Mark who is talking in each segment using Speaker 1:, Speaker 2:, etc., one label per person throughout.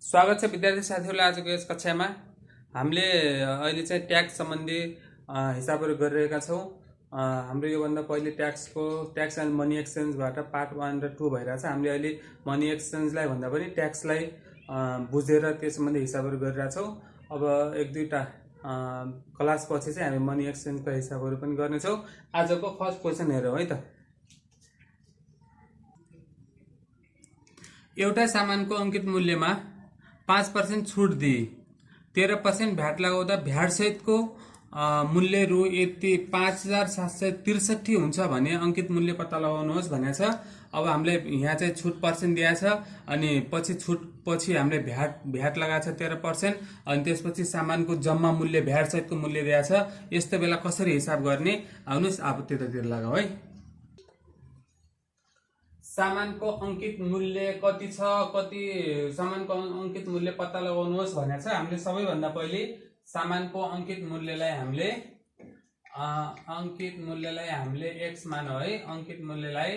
Speaker 1: स्वागत छ विद्यार्थी साथीहरुलाई आजको यस कक्षामा। हामीले अहिले चाहिँ ट्याक्स सम्बन्धी हिसाबहरु गरिरहेका छौं। हाम्रो योभन्दा पहिले ट्याक्स एन्ड मनी एक्सचेन्जबाट पार्ट 1 र 2 भइरहेछ। हामीले अहिले मनी एक्सचेन्जलाई भन्दा पनि ट्याक्सलाई बुझेर त्यस सम्बन्धी हिसाबहरु गरिरहेका छौं। अब एक दुईटा क्लास पछि चाहिँ हामी मनी एक्सचेन्जका हिसाबहरु पनि गर्ने छौं। आजको फर्स्ट क्वेशन हेरौं है त। एउटा सामानको अंकित मूल्यमा 5% छुट दिए 13% भ्याट लगाउँदा भ्याट सहितको मूल्य रु यति 5763 हुन्छ भने अंकित मूल्य पत्ता लगाउनुहोस् भनेको छ। अब हामीले यहाँ चाहिँ छुट पर्सेन्ट दिएको छ अनि पछि छुट पछि हामीले भ्याट लगाएको छ 13% अनि त्यसपछि सामानको जम्मा मूल्य भ्याट सहितको मूल्य दिएको छ। यस्तो बेला कसरी हिसाब गर्ने आउनुस् अब त्यतातिर लगाऊ है। सामानको अंकित मूल्य कति छ, कति सामानको अंकित मूल्य पत्ता लगाउनुहोस् भनेको छ। हामीले सबैभन्दा पहिले सामानको अंकित मूल्यलाई हामीले x मानौ है। अंकित मूल्यलाई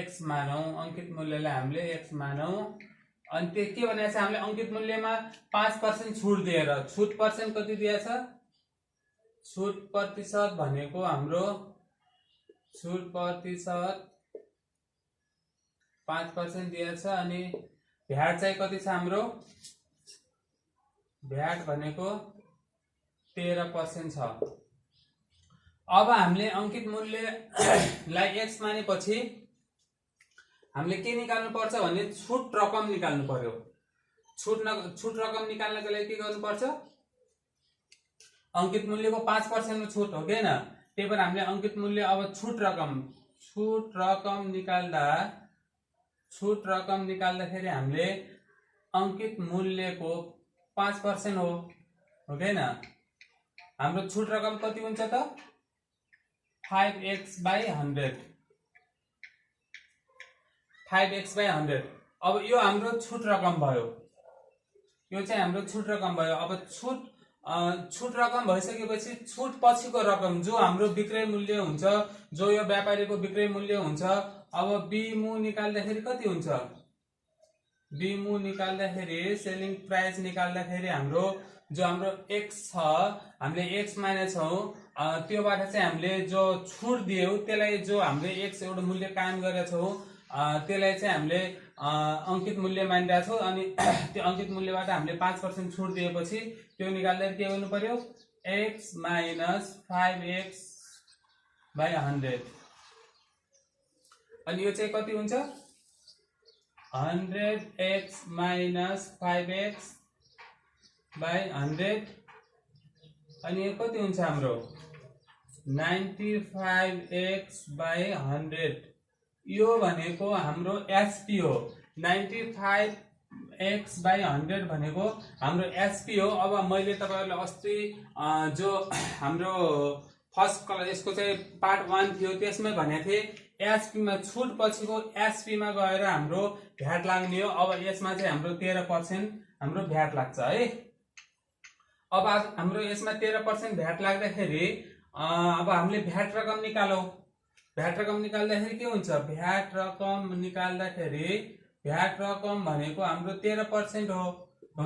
Speaker 1: x मानौ। अंकित मूल्यलाई हामीले x मानौ। अनि त्यो के भनेको छ हामीले अंकित मूल्यमा 5% छुट दिएर छुट पर्सेन्ट कति दिएको छ, छुट प्रतिशत भनेको हाम्रो छुट प्रतिशत 5% दिएको छ अनि भ्याट चाहिँ कति छ हाम्रो, भ्याट भनेको 13% छ। अब हामीले अंकित मूल्यलाई x मानेपछि हामीले के निकाल्नु पर्छ भने छुट रकम निकाल्नु पर्यो। छुट रकम निकाल्नको लागि के गर्नु पर्छ, अंकित मूल्यको 5% मा छुट हो के हैन। त्यही भएर हामीले अंकित मूल्य अब छुट रकम निकाल्दाखेरि हामीले अंकित मूल्यको 5% हो के हैन। हाम्रो छुट रकम कति हुन्छ त 5x/100 5x/100। अब यो हाम्रो छुट रकम भयो, यो चाहिँ हाम्रो छुट रकम भयो। अब छुट रकम भइसकेपछि छुट पछिको रकम जो हाम्रो बिक्री मूल्य हुन्छ, जो यो व्यापारीको बिक्री मूल्य हुन्छ। अब बिमु निकाल्दाखेरि कति हुन्छ, बिमु निकाल्दाखेरि सेलिङ प्राइस निकाल्दाखेरि हाम्रो जो हाम्रो x छ हामीले x मानेछौं, त्योबाट चाहिँ हामीले जो छुट दियौ त्यसलाई जो हामीले x एउटा मूल्य कायम गरेछौं त्यसलाई चाहिँ हामीले अंकित मूल्य मानिरहेको छौं। अनि त्यो अंकित मूल्यबाट हामीले 5% छुट दिएपछि त्यो निकाल्दाखेरि के गर्नु पर्यो, x - 5x/100। अनि यो चाहिँ कति हुन्छ 100x - 5x/100 अनि यो कति हुन्छ हाम्रो 95x/100। यो भनेको हाम्रो एसपी हो। 95x/100 भनेको हाम्रो एसपी हो। अब मैले तपाईहरुलाई अस्ति जो हाम्रो फर्स्ट क्लास यसको चाहिँ पार्ट 1 थियो त्यसमै भनेको थिए एसपी मा छुट पछिको एसपी मा गएर हाम्रो भ्याट लाग्ने हो। अब यसमा चाहिँ हाम्रो 13% हाम्रो भ्याट लाग्छ है। अब हाम्रो यसमा 13% भ्याट लाग्दाखेरि अब हामीले भ्याट रकम निकालौ। भ्याट रकम निकाल्दाखेरि के हुन्छ, भ्याट रकम निकाल्दाखेरि भ्याट रकम भनेको हाम्रो 13% हो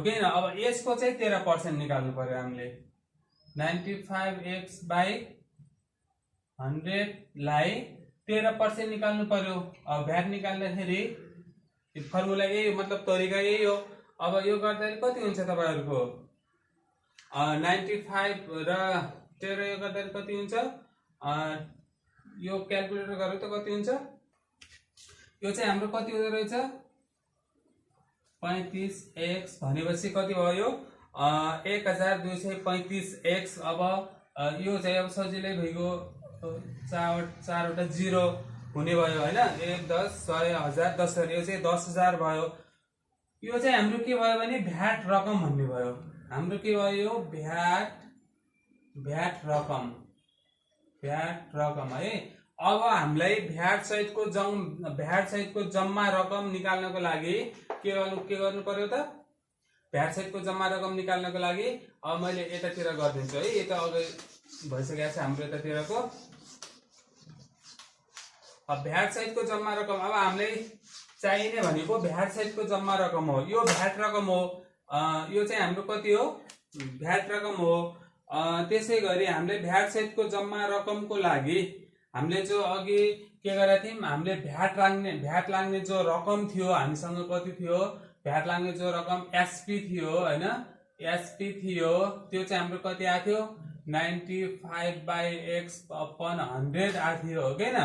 Speaker 1: के हैन। अब यसको चाहिँ 13% निकाल्नु पर्यो हामीले। 95x/100 लाई 13% निकाल्नु पर्यो। अब भ्याट निकाल्दाखेरि फर्मुला यही मतलब तरिका यही हो। अब यो गर्दाखेरि कति हुन्छ तपाईहरुको 95 र 13 यो गर्दाखेरि कति हुन्छ, यो क्याल्कुलेटर गरेर त कति हुन्छ, यो चाहिँ हाम्रो कति हुँदो रहेछ 35x भनेपछि कति भयो 1235x। अब यो चाहिँ अब सजिलै भइगयो, चारवटा 0 हुने भयो हैन। 1 10 100 1000 10,000 यो चाहिँ 10,000 भयो। यो चाहिँ हाम्रो के भयो भने भ्याट रकम भन्ने भयो। हाम्रो के भयो भ्याट रकम है। अब हामीलाई भ्याट सहितको जम्मा रकम निकाल्नको लागि के गर्नु पर्यो त भ्याट सहितको जम्मा रकम निकाल्नको लागि अब मैले यतातिर गरिदिन्छु है। यो त अघि भइसकेको छ हाम्रो यतातिरको। अब भ्याट सहितको जम्मा रकम अब हामीलाई चाहिने भनेको भ्याट सहितको जम्मा रकम हो। यो भ्याट रकम हो, यो चाहिँ हाम्रो कति हो, भ्याट रकम हो। त्यसै गरी हामीले भ्याट सहितको जम्मा रकमको लागि हामीले जो अघि के गरेका थियौँ, हामीले भ्याट लाग्ने जो रकम थियो हामीसँग कति थियो, भ्याट लाग्ने जो रकम एसपी थियो हैन, एसपी थियो, त्यो चाहिँ हाम्रो कति आएको थियो 95/x/100 आएको थियो हो कि न,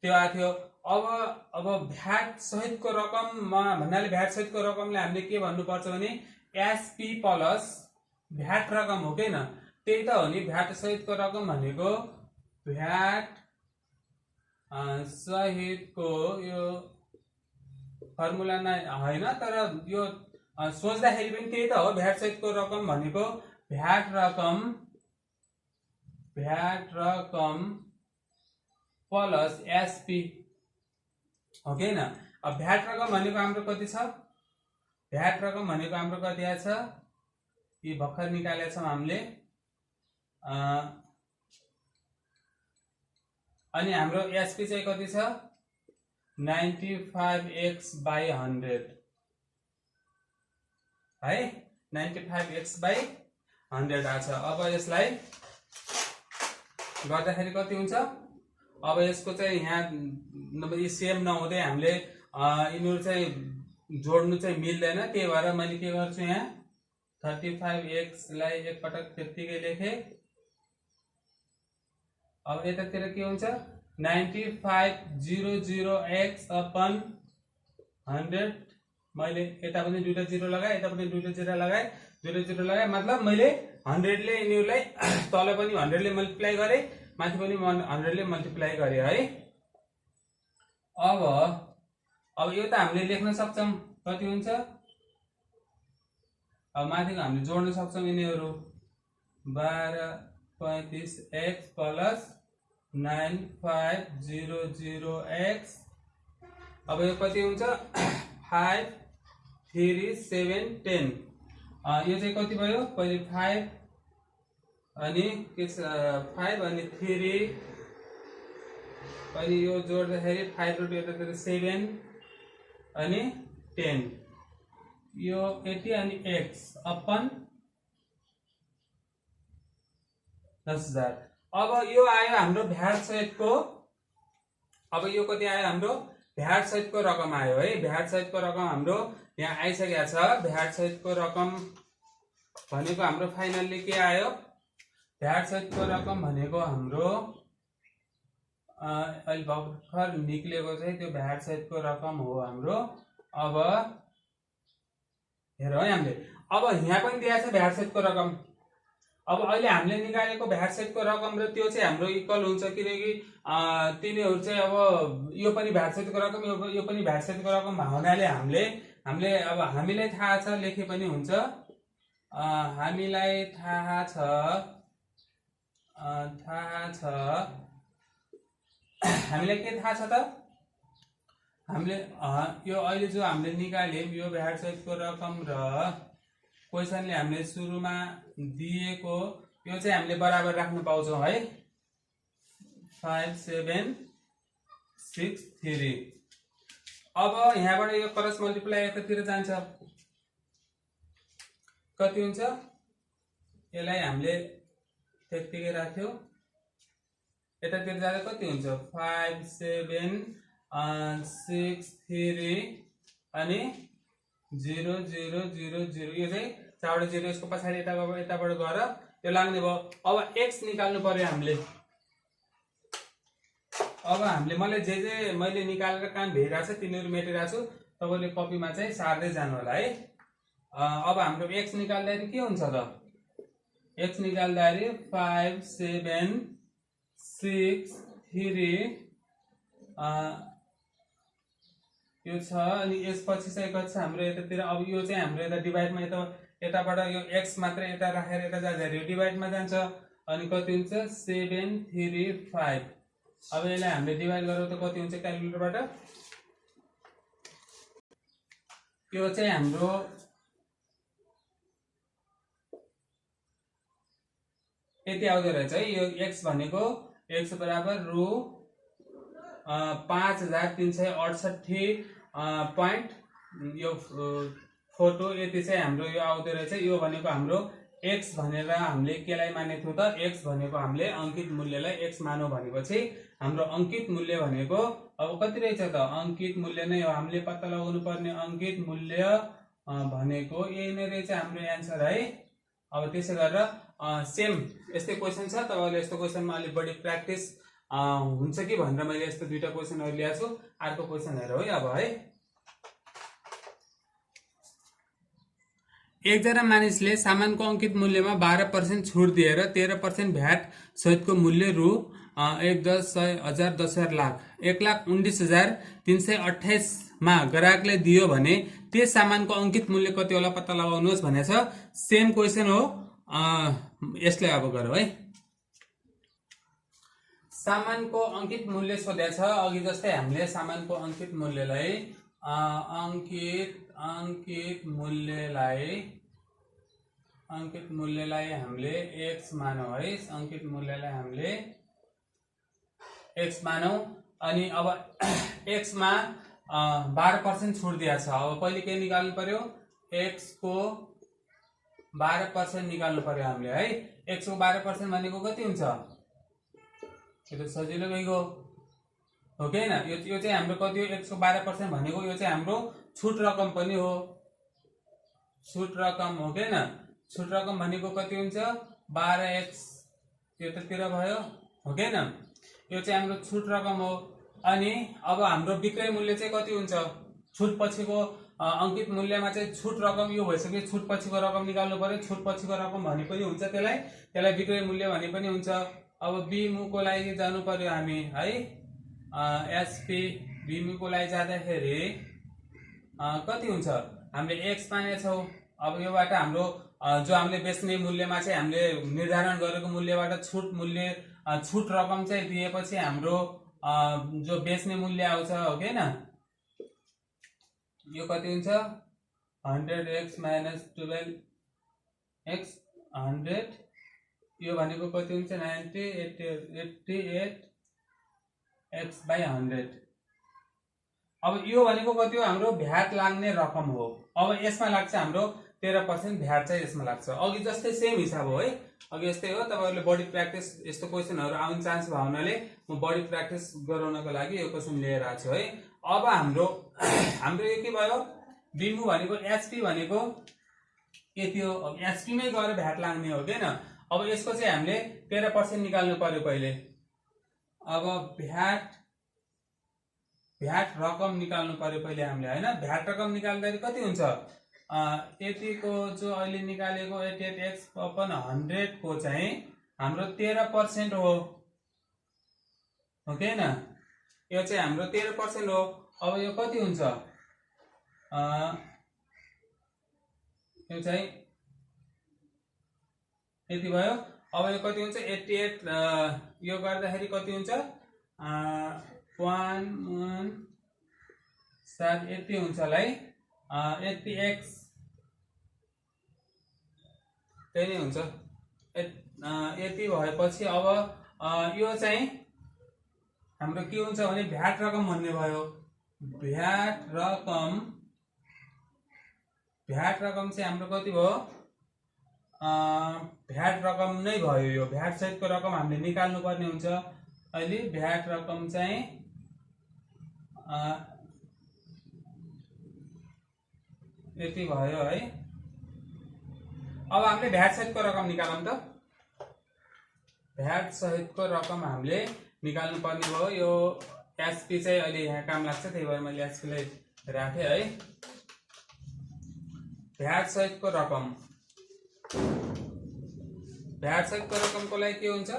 Speaker 1: त्यो आएको थियो। अब भ्याट सहितको रकममा भन्नाले भ्याट सहितको रकमले हामीले के भन्नुपर्छ भने एसपी प्लस भ्याट रकम हो कि न, त्यही त हो नि। भ्याट सहितको रकम भनेको भ्याट सहितको यो फर्मुला नै होइन, तर यो सोच्दाखेरि पनि त्यही त हो। भ्याट सहितको रकम भनेको भ्याट रकम प्लस एसपी हो कि न। अब भ्याट रकम भनेको हाम्रो कति छ, भ्याट रकम भनेको हाम्रो कति आछ, यी भर्खर निकालेका छौँ हामीले। अनि हाम्रो एसपी चाहिँ कति छ 95x/100 है, 95x/100 आछ। अब यसलाई गर्दाखेरि कति हुन्छ, अब यसको चाहिँ यहाँ सेम नहुँदै हामीले यिनीहरू चाहिँ जोड्नु चाहिँ मिल्दैन, त्यही भएर मैले के गर्छु यहाँ 35x लाई एकपटक त्यतिकै लेखेँ। अब यतातिर के हुन्छ 9500x/100, मैले यता पनि दुईटा जिरो लगाएँ, यता पनि दुईटा जिरो लगाएँ, मतलब मैले 100 ले यिनीहरूलाई तल पनि 100 ले मल्टिप्लाई गरेँ, माथि पनि 100 ले मल्टिप्लाई गरेँ है। अब यो त हामीले लेख्न सक्छौँ कति हुन्छ, अब माथिको हामीले जोड्न सक्छौँ यिनीहरू 1235x प्लस 9500x। अब यो कति हुन्छ 5 3 7 10, यो चाहिँ कति भयो, पहिले 5 अनि के 5 अनि 3 अनि यो जोड्दाखेरि 5 रुट यतातिर 7 अनि 10, यो 80 अनि x अपन 10,000। अब यो आयो हाम्रो भ्याट सहितको, अब यो कति आयो हाम्रो भ्याट सहितको रकम आयो है। भ्याट सहितको रकम हाम्रो यहाँ आइसकेको छ। भ्याट सहितको रकम भनेको हाम्रो फाइनल्ली के आयो, भ्याट सहितको रकम भनेको हाम्रो अहिले भर्खर निक्लेको चाहिँ त्यो भ्याट सहितको रकम हो हाम्रो। अब हेर है हामीले, अब यहाँ पनि दिएको छ भ्याट सहितको रकम। अब अहिले हामीले निकालेको भ्याट सहितको रकम र त्यो चाहिँ हाम्रो इक्वल हुन्छ, किनकि तिनीहरू चाहिँ अब यो पनि भ्याट सहितको रकम, यो पनि भ्याट सहितको रकम हुनाले अब हामीलाई थाहा छ, लेखे पनि हुन्छ, हामीलाई थाहा छ हामीलाई के थाहा छ त, हामीले यो अहिले जो हामीले निकाल्यौँ यो भ्याट सहितको रकम र क्वेसनले हामीले सुरुमा दिएको यो चाहिँ हामीले बराबर राख्न पाउँछौँ है, 5763। अब यहाँबाट यो क्रस मल्टिप्लाई यतातिर जान्छ, कति हुन्छ, यसलाई हामीले त्यतिकै राख्यो, यतातिर जाँदा कति हुन्छ 5763 अनि 0000, यो चाहिँ 4 0 यसको पछाडि यताबाट गएर यो लाग्ने भयो। अब x निकाल्नु पर्यो हामीले। अब हामीले मैले निकालेर काम भइरहेको छ तिनीहरू मेटिरहेको छु, तपाईँले कपीमा चाहिँ सार्दै जानु होला है। अब हाम्रो x निकाल्दाखेरि के हुन्छ त, x निकाल्दाखेरि 5763 यो छ, अनि यसपछि चाहिँ कति छ हाम्रो यतातिर। अब यो चाहिँ हाम्रो यता डिभाइडमा यताबाट यो x मात्र यता राखेर यता जाँदाखेरि यो डिभाइडमा जान्छ, अनि कति हुन्छ 735। अब यसलाई हामीले डिभाइड गरौँ त कति हुन्छ क्यालकुलेटरबाट, यो चाहिँ हाम्रो यति आउँदो रहेछ है। यो x भनेको x बराबर रु 5368 पॉइंट यो फोटो यति चाहिँ हाम्रो यो आउँदो रहेछ। यो भनेको हाम्रो x भनेर हामीले केलाई मानेको थियौँ त, x भनेको हामीले अंकित मूल्यलाई x मानौ भनेपछि हाम्रो अंकित मूल्य भनेको अब कति रहेछ त, अंकित मूल्य नै हो हामीले पत्ता लगाउनु पर्ने। अंकित मूल्य भनेको यही नै रहेछ हाम्रो एन्सर है। अब त्यसै गरेर सेम यस्तै क्वेशन छ, तपाईहरुले यस्तो क्वेशनमा अलि बढी प्र्याक्टिस हुन्छ कि भनेर मैले यस्तो दुईटा क्वेशनहरु ल्याएको छु। अर्को क्वेशन हेरौँ है अब है। एकजना मानिसले सामानको अंकित मूल्यमा 12% छुट दिएर 13% भ्याट सहितको मूल्य रु 1,10,10,10,00,000 मा ग्राहकले दियो भने त्यस सामानको अंकित मूल्य कति होला पत्ता लगाउनुहोस् भनेछ। सेम क्वेशन हो, यसलाई अब गरौँ है। सामानको अंकित मूल्य सोधेछ। अघि जस्तै हामीले सामानको अंकित मूल्यलाई अंकित मूल्यलाई हामीले x मानौ है। अंकित मूल्यलाई हामीले x मानौ अनि अब x मा 12% छुट दिएको छ। अब पहिले के निकाल्नु पर्यो, x को 12% निकाल्नु पर्यो हामीले है। x को 12% भनेको कति हुन्छ, यो त सजिलो गइगयो हो कि हैन। यो चाहिँ हाम्रो कति हो, x को 12% भनेको यो चाहिँ हाम्रो छुट रकम पनि हो, छुट रकम हो कि हैन। छुट रकम भनेको कति हुन्छ 12x, यो त तिर भयो हो कि हैन। यो चाहिँ हाम्रो छुट रकम हो। अनि अब हाम्रो विक्रय मूल्य चाहिँ कति हुन्छ, छुट पछिको अंकित मूल्यमा चाहिँ छुट रकम यो भइसक्यो। छुट पछिको रकम निकाल्नु पर्यो। छुट पछिको रकम भने पनि हुन्छ, त्यसलाई विक्रय मूल्य भने पनि हुन्छ। अब बिमु को लागि जानु पर्यो हामी है। एसपी बिमु को लागि जाँदाखेरि कति हुन्छ, हामीले x मानेछौँ। अब योबाट हाम्रो जो हामीले बेच्ने मूल्यमा चाहिँ हामीले निर्धारण गरेको मूल्यबाट छुट रकम चाहिँ दिएपछि हाम्रो जो बेच्ने मूल्य आउँछ हो कि हैन, यो कति हुन्छ 100x माइनस 12x 100, यो भनेको कति हुन्छ 88x by 100। अब यो भनेको कति हो, हाम्रो भ्याट लाग्ने रकम हो। अब यसमा लाग्छ हाम्रो 13% भ्याट चाहिँ यसमा लाग्छ। अघि जस्तै सेम हिसाब हो है, अघि यस्तै हो। तपाईहरुले बढी प्र्याक्टिस यस्तो क्वेशनहरु आउने चान्स भयो हुनाले म बढी प्र्याक्टिस गराउनको लागि यो क्वेशन लिएर आएको छु है। अब हाम्रो यो के भयो, बिमु भनेको एचपी भनेको यति हो। अब एचपी मै गएर भ्याट लाग्ने हो के हैन। अब यसको चाहिँ हामीले 13% निकाल्नु पर्यो पहिले। अब भ्याट रकम निकाल्नु पर्यो पहिले हामीले हैन। भ्याट रकम निकाल्दाखेरि कति हुन्छ, यतिको जो अहिले निकालेको 88x अपन 100 को चाहिँ हाम्रो 13% हो के हैन। यो चाहिँ हाम्रो 13% हो। अब यो कति हुन्छ, यो चाहिँ यति भयो। अब यो कति हुन्छ 88, यो गर्दाखेरि कति हुन्छ 1 यति हुन्छ लाई 80x त्यही नै हुन्छ। यति भएपछि अब यो चाहिँ हाम्रो के हुन्छ भने भ्याट रकम भन्ने भयो। भ्याट रकम चाहिँ हाम्रो कति भयो, भ्याट रकम नै भयो। यो भ्याट सहितको रकम हामीले निकाल्नु पर्ने हुन्छ। अहिले भ्याट रकम चाहिँ यति भयो है। अब हामीले भ्याट सहितको रकम निकालौँ त। भ्याट सहितको रकम हामीले निकाल्नु पर्ने भयो। यो एचपी चाहिँ अहिले यहाँ काम लाग्छ, त्यही भएर मैले एचपी लाई राखे है। भ्याट सहितको रकमको लागि के हुन्छ,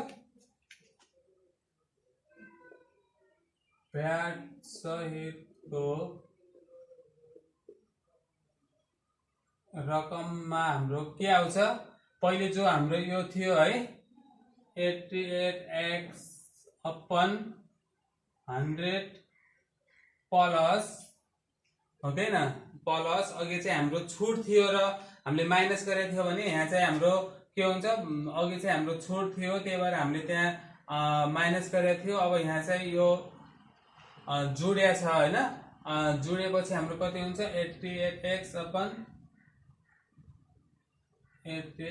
Speaker 1: भ्याट सहितको रकममा हाम्रो के आउँछ, पहिले जो हाम्रो यो थियो है 88x अपन 100 प्लस हो कि हैन, प्लस अघि चाहिँ हाम्रो छुट थियो र हामीले माइनस गरेको थियो भने यहाँ चाहिँ हाम्रो के हुन्छ अघि चाहिँ हाम्रो छुट थियो त्यही भएर हामीले त्यहाँ माइनस गरेको थियो। अब यहाँ चाहिँ यो जोडिया छ हैन, जोडिएपछि हाम्रो कति हुन्छ 88x अपन 80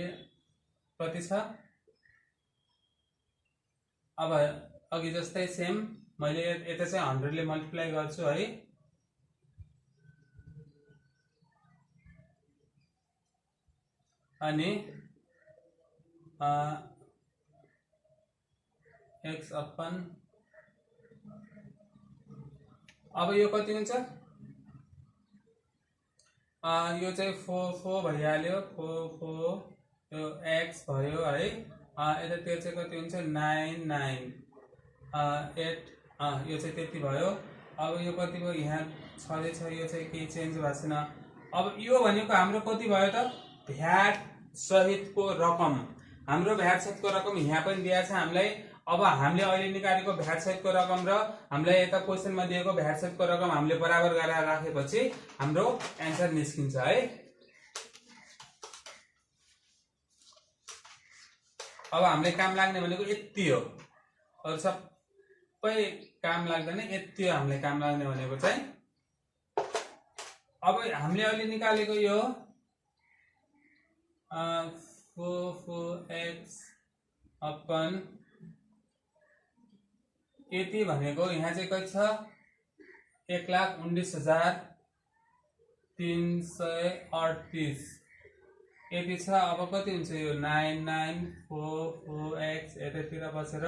Speaker 1: कति छ। अब अघि जस्तै सेम मैले यता चाहिँ 100 ले मल्टिप्लाई गर्छु है, अनि x अपन अब यो कति हुन्छ यो चाहिँ 4 भइहाल्यो, 4 यो x भयो है, यतातिर चाहिँ कति हुन्छ 9 9 8 यो चाहिँ त्यति भयो। अब यो कति भयो यहाँ छँदै छ, यो चाहिँ केही चेन्ज भएको छैन। अब यो भनेको हाम्रो कति भयो त भ्याट सहितको रकम, हाम्रो भ्याट सहितको रकम यहाँ पनि दिएको छ हामीलाई। अब हामीले अहिले निकालेको भ्याट सहितको रकम र हामीलाई यता क्वेसनमा दिएको भ्याट सहितको रकम हामीले बराबर गरेर राखेपछि हाम्रो एन्सर निस्किन्छ है। अब हामीलाई काम लाग्ने भनेको यति हो, अरु सबै काम लाग्दैन, यति हो हामीलाई काम लाग्ने भनेको चाहिँ। अब हामीले अहिले निकालेको यो 4x अपन यति भनेको यहाँ चाहिँ कति छ 1,19,338 यति छ। अब कति हुन्छ यो 9944x यतातिर बसेर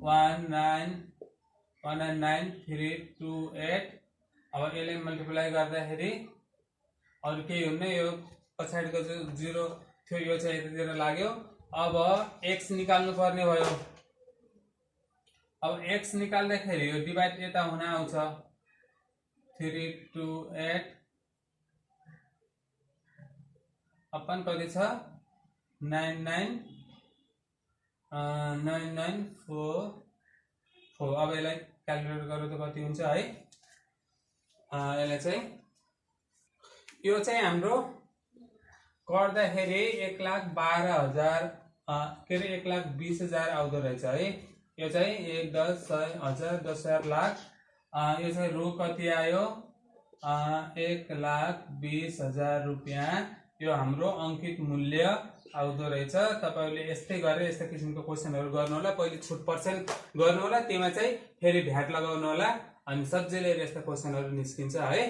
Speaker 1: 1999328। अब यसले मल्टिप्लाई गर्दाखेरि अरु केही हुन्न, यो पछाडिको जो 0 थियो यो चाहिँ यतातिर लाग्यो। अब x निकाल्नु पर्ने भयो। अब x निकाल्दाखेरि यो डिभाइड यता हुन आउँछ 328 अपन कति छ 99,994। अब यसलाई क्याल्कुलेट गर्नु त कति हुन्छ है, यसलाई चाहिँ यो चाहिँ हाम्रो गर्दाखेरि 1,12,000 के अरे 1,20,000 आउँदो रहेछ है। यो चाहिँ 1 10 100 1000 10,000 लाख, यो चाहिँ रु कति आयो 1,20,000 रुपियाँ यो हाम्रो अंकित मूल्य आउँदो रहेछ। तपाईहरुले यस्तै गरे यस्ता किसिमको क्वेशनहरु गर्नु होला, पहिले छुट पर्सेन्ट गर्नु होला, त्यसमा चाहिँ फेरि भ्याट लगाउनु होला, अनि सजिलै यस्ता क्वेशनहरु निस्किन्छ है।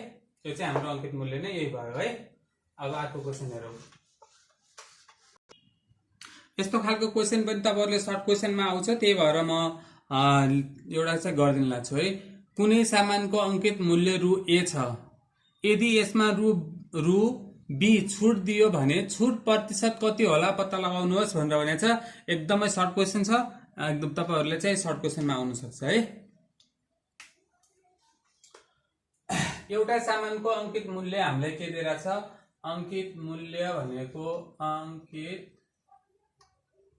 Speaker 1: यो चाहिँ हाम्रो अंकित मूल्य नै यही भयो है। अब अर्को क्वेशन हेरौं। यस्तो खालको क्वेशन पनि तपाईहरुले सर्ट क्वेशनमा आउँछ, त्यही भएर म एउटा चाहिँ गर्दिन लाग्छु है। कुनै सामानको अंकित मूल्य रु ए छ, यदि यसमा रु बी छुट दियो भने छुट प्रतिशत कति होला पत्ता लगाउनुहोस् भनेर भनेको छ। एकदमै सर्ट क्वेशन छ, एकदम तपाईहरुले चाहिँ सर्ट क्वेशनमा आउन सक्छ है। एउटा सामानको अंकित मूल्य हामीलाई के दिएको छ, अंकित मूल्य भनेको अंकित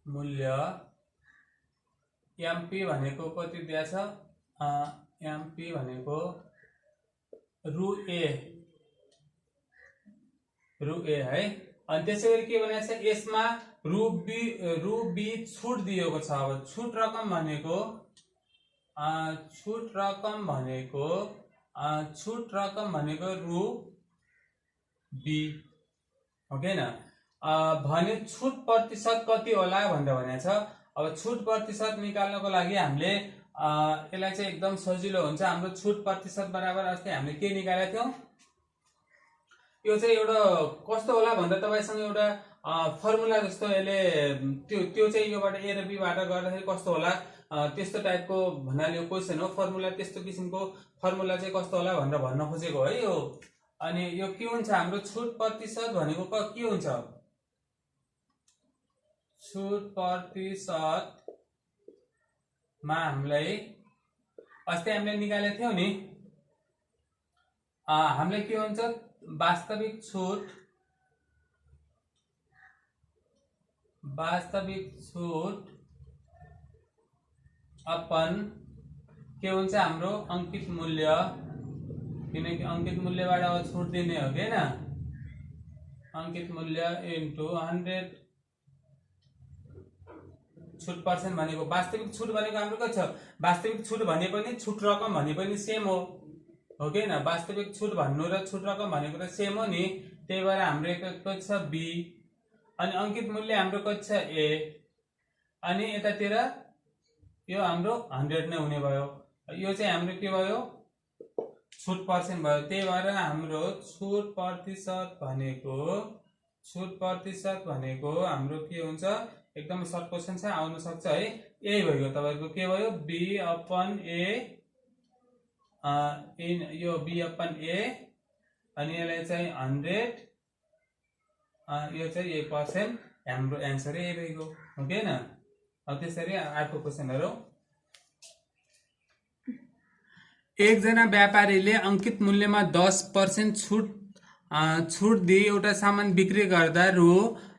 Speaker 1: मूल्य एमपी भनेको कति दिएको छ, एमपी भनेको रु ए है। अनि त्यसैगरी के भनेको छ, यसमा रु बी छुट दिएको छ। अब छुट रकम भनेको रु बी हो कि हैन। भने छुट प्रतिशत कति होला भनेर भनेको छ। अब छुट प्रतिशत निकाल्नको लागि हामीले यसलाई चाहिँ एकदम सजिलो हुन्छ। हाम्रो छुट प्रतिशत बराबर अस्ति हामीले के निकालेको थियौं, यो चाहिँ एउटा कस्तो होला भन्दा तपाईसँग एउटा फर्मुला जस्तो यसले त्यो चाहिँ योबाट ए र बी बाट गर्दाखेरि कस्तो होला त्यस्तो टाइपको भन्नाले यो क्वेशन हो। फर्मुला त्यस्तो किसिमको फर्मुला चाहिँ कस्तो होला भनेर भन्न खोजेको है यो। अनि यो के हुन्छ, हाम्रो छुट प्रतिशत भनेको के हुन्छ, छुट प्रतिशत मा हामीलाई अस्ति हामीले निकालेको थियौं नि, हामीले के हुन्छ वास्तविक छुट अपन के हुन्छ हाम्रो अंकित मूल्य, किनकि अंकित मूल्यबाट अब छुट दिने हो कि हैन। अंकित मूल्य इन्टु 100 छुट पर्सेन्ट भनेको वास्तविक छुट भनेको हाम्रो के छ वास्तविक छुट भने पनि छुट रकम भने पनि सेम हो कि हैन वास्तविक छुट भन्नु र छुट रकम भनेको त सेम हो नि त्यही भएर हाम्रो कति छ बी अनि अंकित मूल्य हाम्रो कति छ ए अनि यतातिर यो हाम्रो 100 नै हुने भयो यो चाहिँ हाम्रो के भयो छुट पर्सेन्ट भयो त्यही भएर हाम्रो छुट प्रतिशत भनेको हाम्रो के हुन्छ एकदम सर्ट क्वेशन छ आउन सक्छ है यही भयो तपाईहरुको के भयो b अपन a इन यो b अपन a अनि यसलाई चाहिँ 100 यो चाहिँ 1% हाम्रो आन्सर यही भएको हो के हैन अब त्यसरी अर्को क्वेशनहरु एकजना व्यापारीले अंकित मूल्यमा 10% छुट दिए एउटा सामान बिक्री गर्दा रु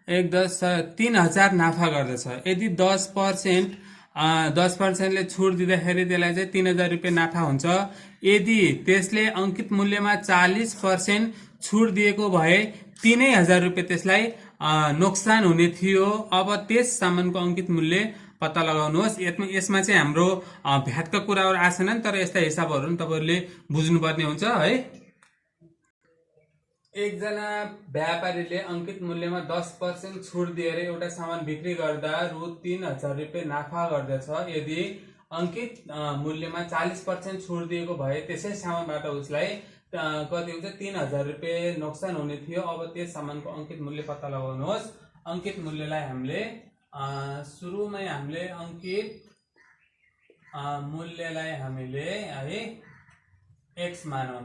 Speaker 1: 3000 नाफा गर्दछ यदि 10% ले छुट दिँदाखेरि त्यसलाई चाहिँ 3000 रुपैयाँ नाफा हुन्छ यदि त्यसले अंकित मूल्यमा 40% छुट दिएको भए 3000 रुपैयाँ त्यसलाई नोक्सान हुने थियो अब त्यस सामानको अंकित मूल्य पत्ता लगाउनुहोस् यसमा चाहिँ हाम्रो भ्याटका कुराहरु आछन् तर यस्ता हिसाबहरु नि तपाईहरुले बुझ्नुपर्ने हुन्छ है एकजना व्यापारीले अंकित मूल्यमा 10% छुट दिएर एउटा सामान बिक्री गर्दा रु 3000 रुपैयाँ नाफा गर्दछ यदि अंकित मूल्यमा 40% छुट दिएको भए त्यसै सामानबाट उसलाई कति हुन्छ 3000 रुपैयाँ नोक्सान हुने थियो अब त्यस सामानको अंकित मूल्य पत्ता लगाउनुहोस् अंकित मूल्यलाई हामीले सुरुमै हामीले अंकित मूल्यलाई हामीले है x मानौं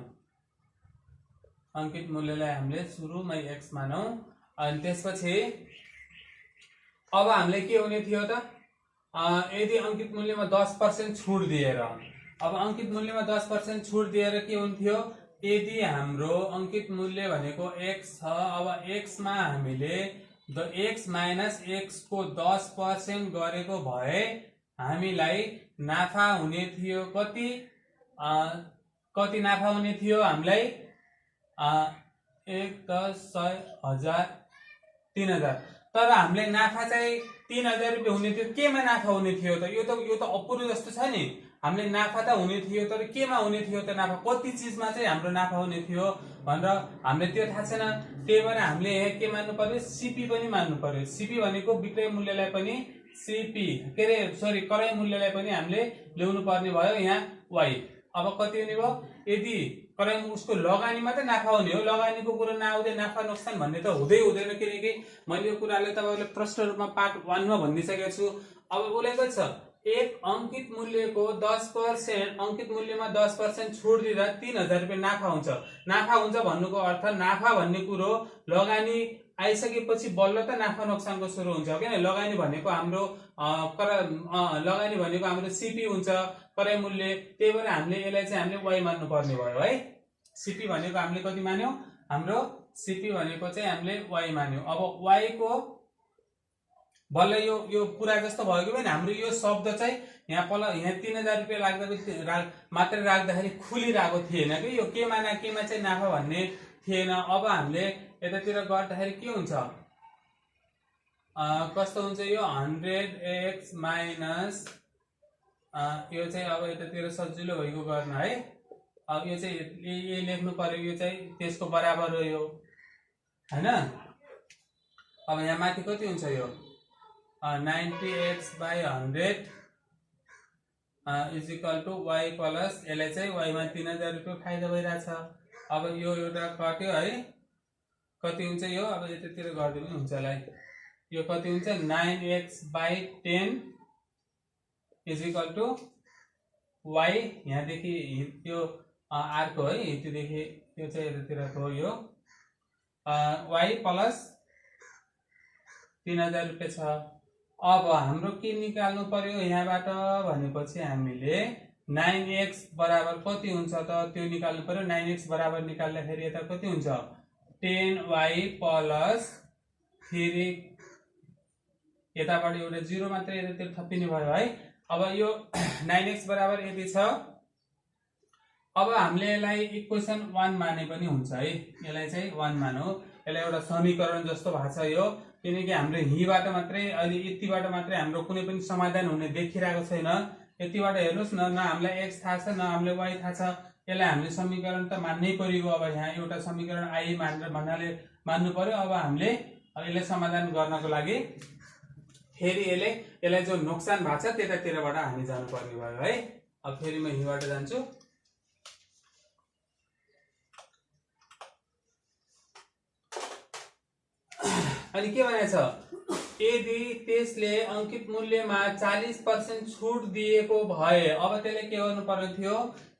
Speaker 1: अंकित मूल्यलाई हामीले सुरुमै x मानौं अनि त्यसपछि अब हामीले के हुने थियो त यदि अंकित मूल्यमा 10% छुट दिएर अब अंकित मूल्यमा 10% छुट दिएर के हुन्थ्यो यदि हाम्रो अंकित मूल्य भनेको x छ अब x मा हामीले x माइनस x को 10% गरेको भए हामीलाई नाफा हुने थियो कति नाफा हुने थियो हामीलाई 1 10 100 1000 3000 तर हामीले नाफा चाहिँ 3000 रुपैयाँ हुने थियो केमा नाफा हुने थियो त यो त अपुरो जस्तो छ नि हामीले नाफा त हुने थियो तर केमा हुने थियो त नाफा कति चीजमा चाहिँ हाम्रो नाफा हुने थियो भनेर हामीले त्यो थाहा छैन त्यही भएर हामीले यहाँ के मान्नु पर्यो सीपी पनि मान्नु पर्यो सीपी भनेको विक्रय मूल्यलाई पनि सीपी के रे सरी क्रय मूल्यलाई पनि हामीले ल्याउनु पर्ने भयो यहाँ y अब कति हुने भयो यदि क्रय उसको लगानी मात्रै नाफा हुने हो लगानीको कुरा नआउँदै नाफा नोक्सान भन्ने त हुँदैन किनकि मैले यो कुराले तपाईहरुले प्रश्न रूपमा पार्ट 1 मा भनिसकेको छु अब बोलेको छ एक अंकित मूल्यको 10% अंकित मूल्यमा 10% छुट दिँदा 3000 रुपैयाँ नाफा हुन्छ भन्नुको अर्थ नाफा भन्ने कुरो लगानी आइसकेपछि बल्ल त नाफा नोक्सानको सुरु हुन्छ हैन लगानी भनेको हाम्रो सीपी हुन्छ क्रय मूल्य त्यही भएर हामीले यसलाई चाहिँ हामीले y मान्नु पर्ने भयो है सीपी भनेको हामीले कति मान्यौ हाम्रो सीपी भनेको चाहिँ हामीले y मान्यौ अब y को बल्ल यो कुरा जस्तो भयो कि हाम्रो यो शब्द चाहिँ यहाँ 3000 रुपैयाँ मात्रै राख्दाखेरि खुलिरहेको थिएन कि यो केमा चाहिँ नाफा भन्ने थिएन अब हामीले यतातिर गर्दाखेरि के हुन्छ कस्तो हुन्छ यो 100x माइनस यो चाहिँ अब यतातिर सजिलो भएको गर्न है अब यो चाहिँ ये लेख्नु पर्यो यो चाहिँ त्यसको बराबर हो यो हैन अब यहाँ माथि कति हुन्छ यो 90x by 100 is equal to y plus यसलाई चाहिँ y मा 3000 रुपैयाँ फाइदा भइराछ अब यो एउटा कट्यो है कति हुन्छ यो अब यतातिर गर्दिनु हुन्छ यसलाई यो कति हुन्छ 9x by 10 is equal to y यहाँ देखि यो r को है त्यो देखि यो चाहिँ यतातिर हो यो y plus 3000 रुपैयाँ छ अब हाम्रो के निकाल्नु पर्यो यहाँबाट भनेपछि हामीले 9x बराबर कति हुन्छ त त्यो निकाल्नु पर्यो 9x बराबर निकाल्दाखेरि यता कति हुन्छ 10y plus 3 यताबाट एउटा 0 मात्र यतातिर थपिने भयो है अब यो 9x बराबर यति छ अब हामीले यसलाई इक्वेसन 1 माने पनि हुन्छ है यसलाई चाहिँ 1 मानौ यसलाई एउटा समीकरण जस्तो भएको छ यो किनकि हाम्रो यहीबाट मात्रै अहिले यतिबाट मात्रै हाम्रो कुनै पनि समाधान हुने देखिरहेको छैन। यतिबाट हेर्नुस् न, न हामीलाई x थाहा छ न हामीलाई y थाहा छ। यसलाई हामीले समीकरण त मान्नै पर्यो। अब यहाँ एउटा समीकरण आई मानेर भन्नाले मान्नु पर्यो। अब हामीले यसलाई समाधान गर्नको लागि फेरि यसलाई जो नोक्सान भएको छ त्यतातिरबाट हामी जानुपर्ने भयो है। अब फेरि म यहीँबाट जान्छु। अनि के भनेछ, यदि त्यसले अंकित मूल्यमा 40% छुट दिएको भए, अब त्यसले के गर्नु पर्यो थियो,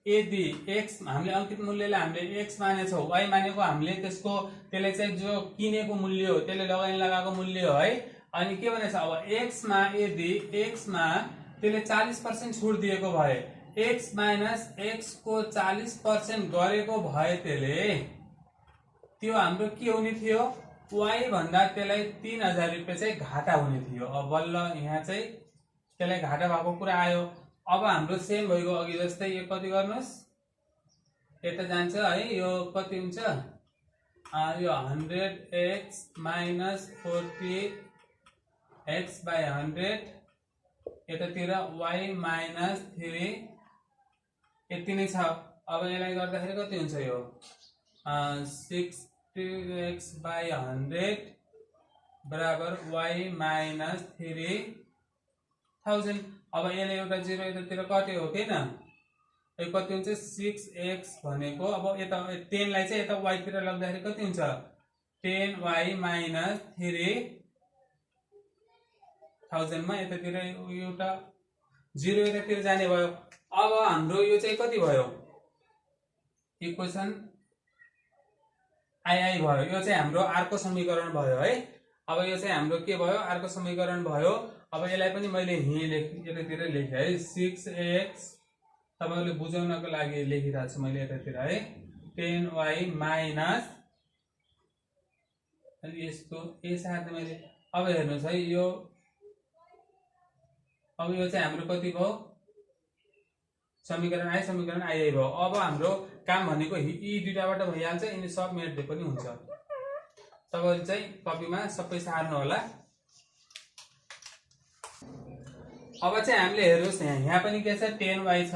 Speaker 1: यदि x हामीले अंकित मूल्यलाई हामीले x मानेछौँ, y मानेको हामीले त्यसले चाहिँ जो किनेको मूल्य हो, त्यसले लगाएको मूल्य हो है। अनि के भनेछ, अब x मा यदि x मा त्यसले 40% छुट दिएको भए, x माइनस x को 40% गरेको भए त्यसले त्यो हाम्रो के हुने थियो, y भन्दा त्यसलाई 3000 रुपैयाँ चाहिँ घाटा हुने थियो। अब बल्ल यहाँ चाहिँ त्यसलाई घाटा भएको कुरा आयो। अब हाम्रो सेम भइगयो अघि जस्तै। यो कति गर्नुस्, यता जान्छ है, यो कति हुन्छ, यो 100x माइनस 40x बाई 100 यतातिर y माइनस 3 यति नै छ। अब यसलाई गर्दाखेरि कति हुन्छ, यो 60x बाई 100 बराबर y माइनस 3000। अब यसले एउटा 0 यतातिर कट्यो हो कि न, यो कति हुन्छ 6x भनेको, अब यता 10 लाई चाहिँ यता y तिर लग्दाखेरि कति हुन्छ 10y माइनस 3000 मा यतातिर एउटा 0 यतातिर जाने भयो। अब हाम्रो यो चाहिँ कति भयो, इक्वेसन आई भयो। यो चाहिँ हाम्रो अर्को समीकरण भयो है। अब यो चाहिँ हाम्रो के भयो, अर्को समीकरण भयो। अब यसलाई पनि मैले यही यतातिर लेखेँ है, 6x तपाईहरुले बुझाउनको लागि लेखिरहेको छु मैले यतातिर है, 10y माइनस अनि यसको ए साथ मैले। अब हेर्नुस् है, यो अब यो चाहिँ हाम्रो कति भयो, समीकरण आई समीकरण आई भयो। अब हाम्रो काम भनेको यी दुईटाबाट भइहाल्छ, यिनी सब मेट्दै पनि हुन्छ। तपाईहरु चाहिँ कपीमा सबै सार्नु होला। अब चाहिँ हामीले हेर्नुस्, यहाँ पनि के छ 10y छ।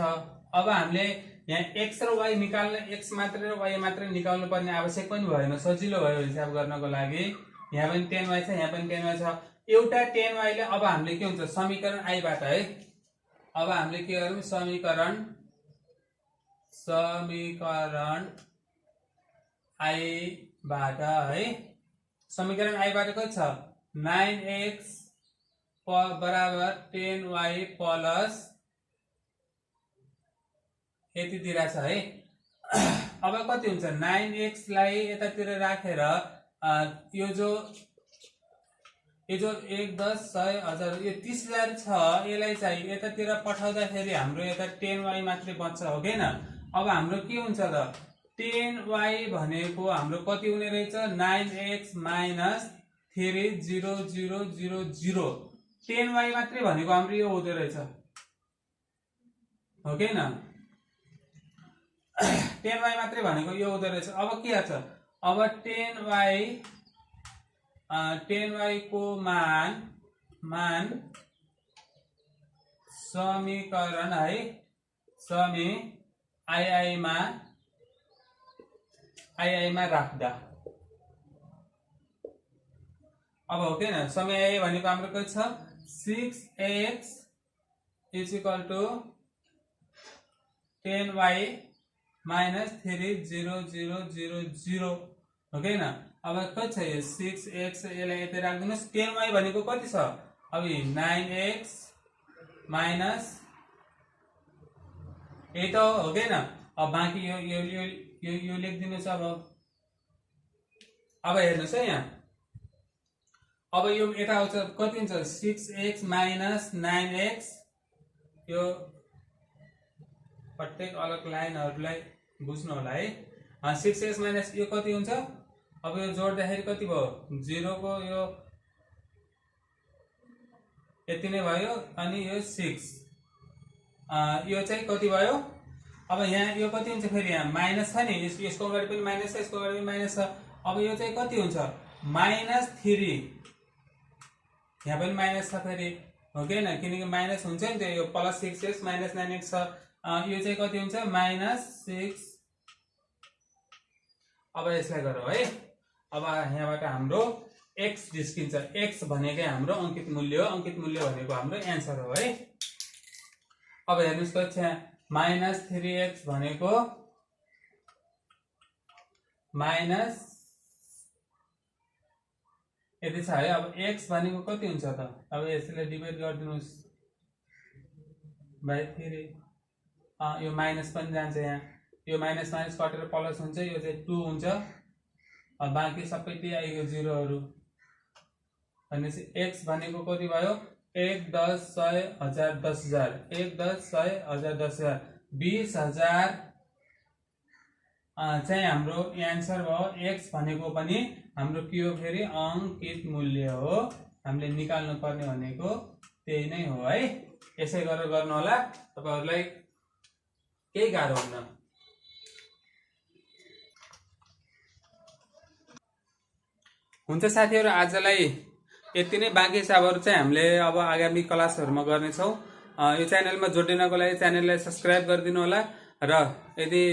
Speaker 1: अब हामीले यहाँ x र y निकाल्न, x मात्र र y मात्र निकाल्नु पर्ने आवश्यक पनि भएन, सजिलो भयो हिसाब गर्नको लागि। यहाँ पनि 10y छ, यहाँ पनि 10y छ। एउटा 10y ले अब हामीले के हुन्छ, समीकरण आई बाट है, अब हामीले के गरौँ, समीकरण आई बाट है, समीकरण आई बाट कति छ 9x बराबर 10y प्लस यति दिरा छ है। अब कति हुन्छ 9x लाई यतातिर राखेर यो जो 1 10 100 1000 यो 30000 छ, यसलाई चाहिँ यतातिर पठाउँदाखेरि हाम्रो यता 10y मात्रै बच्छ हो कि न। अब हाम्रो के हुन्छ त, 10y भनेको हाम्रो कति हुने रहेछ 9x माइनस 3000। 10y मात्रै भनेको हाम्रो यो हुँदै रहेछ हो कि न, 10y मात्रै भनेको यो हुँदै रहेछ। अब के छ, अब 10y को मान समीकरण है, समी आई मा राख्दा अब हो कि न, समय आई भनेको हाम्रो कति छ 6x is equal two 10y minus 3000 हो कि न। अब कति छ यो 6x, यसलाई यतै राख्दिनुस्। 10y भनेको कति छ, अब 9x माइनस यही त हो कि न। अब बाँकी यो लेखिदिनुस्। अब हेर्नुस् है, यहाँ अब यो यता आउँछ कति हुन्छ 6x माइनस 9x, यो प्रत्येक अलग लाइनहरुलाई बुझ्नु होला है। 6x माइनस यो कति हुन्छ, अब यो जोड्दाखेरि कति भयो 0 को यो यति नै भयो, अनि यो 6 यो चाहिँ कति भयो। अब यहाँ यो कति हुन्छ, फेरि यहाँ माइनस छ नि, यसको अगाडि पनि माइनस छ, यसको अगाडि पनि माइनस छ। अब यो चाहिँ कति हुन्छ -3 यहाँ पनि माइनस छ फेरि हो कि हैन किनकि माइनस हुन्छ नि त यो प्लस 6x माइनस 9x छ यो चाहिँ कति हुन्छ माइनस 6 अब यसलाई गरौँ है अब यहाँबाट हाम्रो x निस्किन्छ x भनेकै हाम्रो अंकित मूल्य हो अंकित मूल्य भनेको हाम्रो एन्सर हो है अब हेर्नुस् त यहाँ माइनस 3x भनेको माइनस यति छ है अब x भनेको कति हुन्छ त अब यसले डिभाइड गरिदिनुस् बाइ 3 यो माइनस पनि जान्छ यहाँ यो माइनस माइनस कटेर प्लस हुन्छ यो चाहिँ 2 हुन्छ अब बाँकी सबै त्यही आइयो जिरोहरु भनेपछि x भनेको कति भयो 1 10 100 1000 10000 1 10 100 1000 10000 20000 चाहिँ हाम्रो एन्सर भयो x भनेको पनि हाम्रो के हो फेरि अंकित मूल्य हो हामीले निकाल्नु पर्ने भनेको त्यही नै हो है यसै गरेर गर्नु होला तपाईहरुलाई केही गाह्रो हुन्न हुन्छ साथीहरु आजलाई यति नै बाँकी हिसाबहरु चाहिँ हामीले अब आगामी क्लासहरुमा गर्ने छौं यो च्यानलमा जोडिनको लागि च्यानललाई सब्स्क्राइब गरिदिनु होला र यदि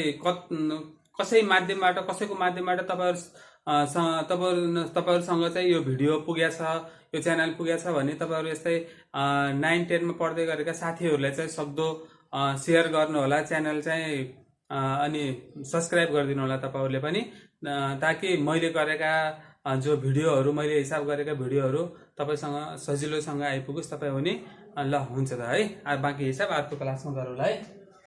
Speaker 1: कसैको माध्यमबाट तपाईहरुसँग चाहिँ यो भिडियो पुगेको छ यो च्यानल पुगेको छ भने तपाईहरु यस्तै 9 10 मा पढ्दै गरेका साथीहरुलाई चाहिँ सक्दो शेयर गर्नु होला च्यानल चाहिँ अनि सब्स्क्राइब गरिदिनु होला तपाईहरुले पनि ताकि मैले गरेका जो भिडियोहरु मैले हिसाब गरेका भिडियोहरु तपाईसँग सजिलोसँग आइपुगोस् तपाई पनि ल हुन्छ त है बाँकी हिसाब अर्को क्लासमा गरौँला है।